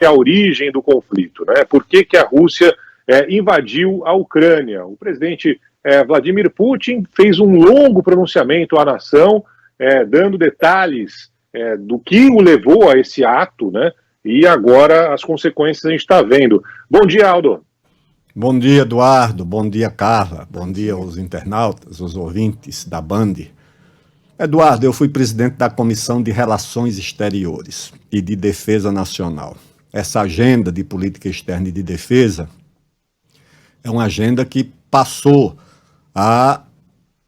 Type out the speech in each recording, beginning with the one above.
é a origem do conflito, né? Por que a Rússia invadiu a Ucrânia? O presidente Vladimir Putin fez um longo pronunciamento à nação, dando detalhes do que o levou a esse ato, né? E agora as consequências a gente está vendo. Bom dia, Aldo. Bom dia, Eduardo. Bom dia, Carla. Bom dia aos internautas, aos ouvintes da Band. Eduardo, eu fui presidente da Comissão de Relações Exteriores e de Defesa Nacional. Essa agenda de política externa e de defesa é uma agenda que passou a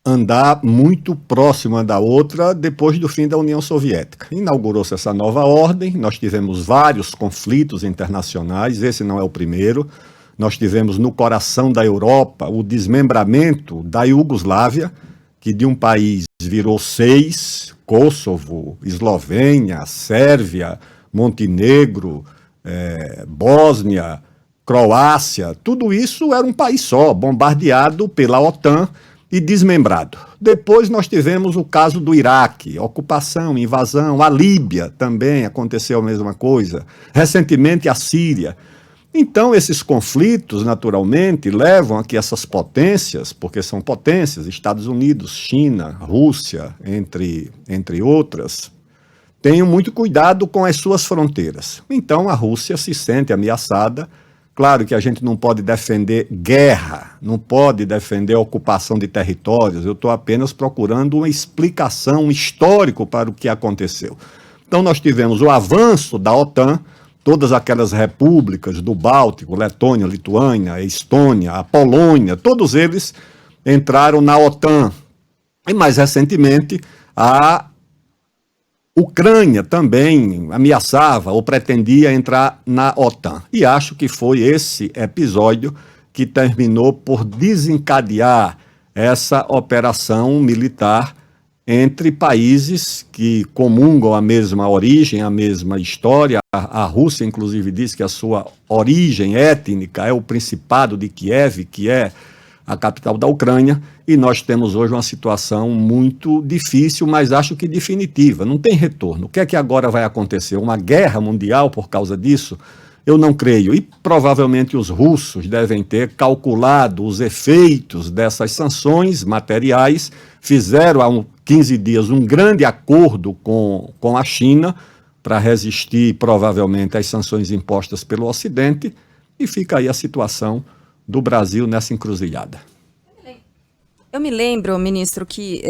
andar muito próxima da outra depois do fim da União Soviética. Inaugurou-se essa nova ordem, nós tivemos vários conflitos internacionais, esse não é o primeiro. Nós tivemos no coração da Europa o desmembramento da Iugoslávia, que de um país virou 6, Kosovo, Eslovênia, Sérvia, Montenegro, Bósnia, Croácia, tudo isso era um país só, bombardeado pela OTAN e desmembrado. Depois nós tivemos o caso do Iraque, ocupação, invasão, a Líbia também aconteceu a mesma coisa, recentemente a Síria. Então, esses conflitos, naturalmente, levam a que essas potências, porque são potências, Estados Unidos, China, Rússia, entre outras, tenham muito cuidado com as suas fronteiras. Então, a Rússia se sente ameaçada. Claro que a gente não pode defender guerra, não pode defender ocupação de territórios. Eu estou apenas procurando uma explicação histórica para o que aconteceu. Então, nós tivemos o avanço da OTAN, todas aquelas repúblicas do Báltico, Letônia, Lituânia, Estônia, a Polônia, todos eles entraram na OTAN. E mais recentemente, a Ucrânia também ameaçava ou pretendia entrar na OTAN. E acho que foi esse episódio que terminou por desencadear essa operação militar entre países que comungam a mesma origem, a mesma história. A Rússia, inclusive, diz que a sua origem étnica é o Principado de Kiev, que é a capital da Ucrânia, e nós temos hoje uma situação muito difícil, mas acho que definitiva, não tem retorno. O que é que agora vai acontecer? Uma guerra mundial por causa disso? Eu não creio, e provavelmente os russos devem ter calculado os efeitos dessas sanções materiais, fizeram há 15 dias um grande acordo com a China para resistir provavelmente às sanções impostas pelo Ocidente, e fica aí a situação do Brasil nessa encruzilhada. Eu me lembro, ministro, que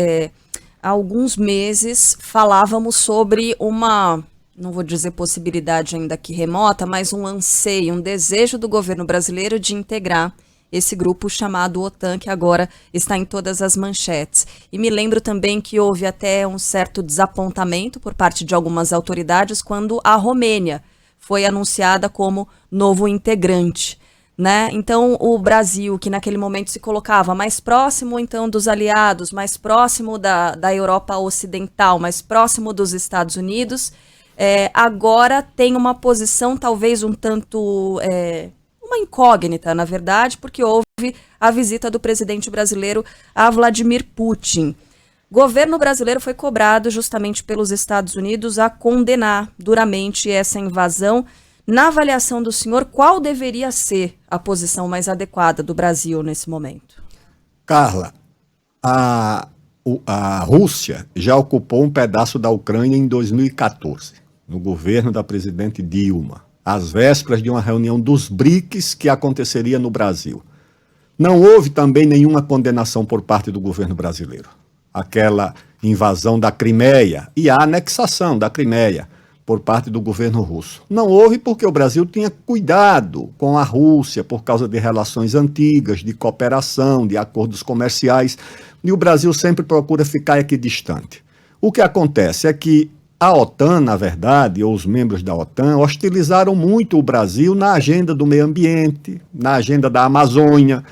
há alguns meses falávamos sobre uma, não vou dizer possibilidade ainda que remota, mas um anseio, um desejo do governo brasileiro de integrar esse grupo chamado OTAN, que agora está em todas as manchetes. E me lembro também que houve até um certo desapontamento por parte de algumas autoridades quando a Romênia foi anunciada como novo integrante, né? Então, o Brasil, que naquele momento se colocava mais próximo, então, dos aliados, mais próximo da Europa Ocidental, mais próximo dos Estados Unidos, agora tem uma posição talvez um tanto... uma incógnita, na verdade, porque houve a visita do presidente brasileiro a Vladimir Putin. O governo brasileiro foi cobrado justamente pelos Estados Unidos a condenar duramente essa invasão. Na avaliação do senhor, qual deveria ser a posição mais adequada do Brasil nesse momento? Carla, a Rússia já ocupou um pedaço da Ucrânia em 2014, no governo da presidente Dilma, às vésperas de uma reunião dos BRICS que aconteceria no Brasil. Não houve também nenhuma condenação por parte do governo brasileiro. Aquela invasão da Crimeia e a anexação da Crimeia por parte do governo russo. Não houve porque o Brasil tinha cuidado com a Rússia por causa de relações antigas, de cooperação, de acordos comerciais, e o Brasil sempre procura ficar equidistante. O que acontece é que a OTAN, na verdade, ou os membros da OTAN, hostilizaram muito o Brasil na agenda do meio ambiente, na agenda da Amazônia.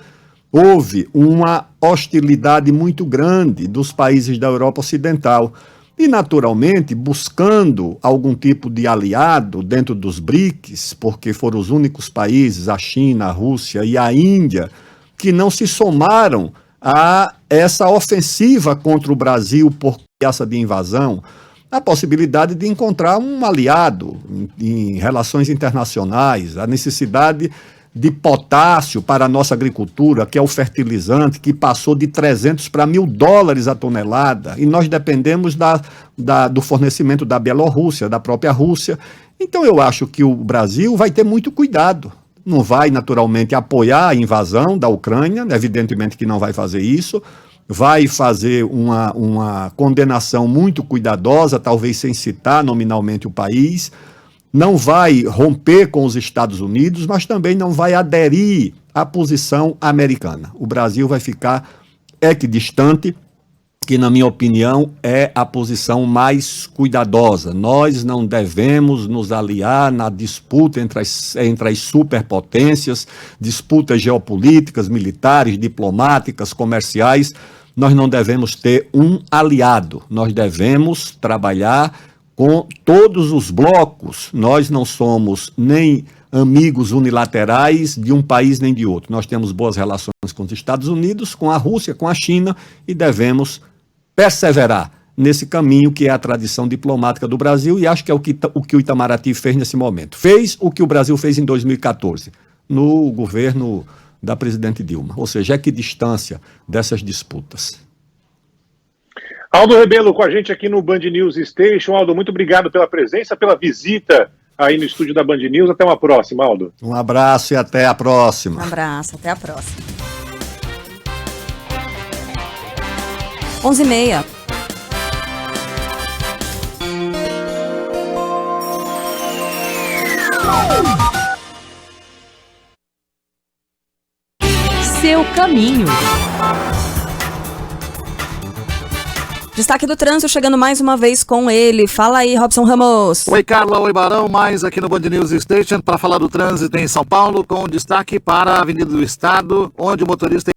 Houve uma hostilidade muito grande dos países da Europa Ocidental. E, naturalmente, buscando algum tipo de aliado dentro dos BRICS, porque foram os únicos países, a China, a Rússia e a Índia, que não se somaram a essa ofensiva contra o Brasil por ameaça de invasão. a possibilidade de encontrar um aliado em relações internacionais, a necessidade de potássio para a nossa agricultura, que é o fertilizante, que passou de 300 para $1.000 a tonelada, e nós dependemos do fornecimento da Bielorrússia, da própria Rússia. Então eu acho que o Brasil vai ter muito cuidado. Não vai, naturalmente, apoiar a invasão da Ucrânia, evidentemente que não vai fazer isso, vai fazer uma condenação muito cuidadosa, talvez sem citar nominalmente o país, não vai romper com os Estados Unidos, mas também não vai aderir à posição americana. O Brasil vai ficar equidistante, que, na minha opinião, é a posição mais cuidadosa. Nós não devemos nos aliar na disputa entre as superpotências, disputas geopolíticas, militares, diplomáticas, comerciais. Nós não devemos ter um aliado. Nós devemos trabalhar com todos os blocos. Nós não somos nem amigos unilaterais de um país nem de outro. Nós temos boas relações com os Estados Unidos, com a Rússia, com a China, e devemos perseverar nesse caminho que é a tradição diplomática do Brasil, e acho que é o que o Itamaraty fez nesse momento. Fez o que o Brasil fez em 2014, no governo da presidente Dilma, ou seja, equidistância dessas disputas. Aldo Rebelo com a gente aqui no Band News Station. Aldo, muito obrigado pela presença, pela visita aí no estúdio da Band News. Até uma próxima, Aldo. Um abraço e até a próxima. Um abraço, até a próxima. 11h30. Seu caminho. Destaque do trânsito chegando mais uma vez com ele. Fala aí, Robson Ramos. Oi, Carla. Oi, Barão. Mais aqui no Band News Station para falar do trânsito em São Paulo, com destaque para a Avenida do Estado, onde o motorista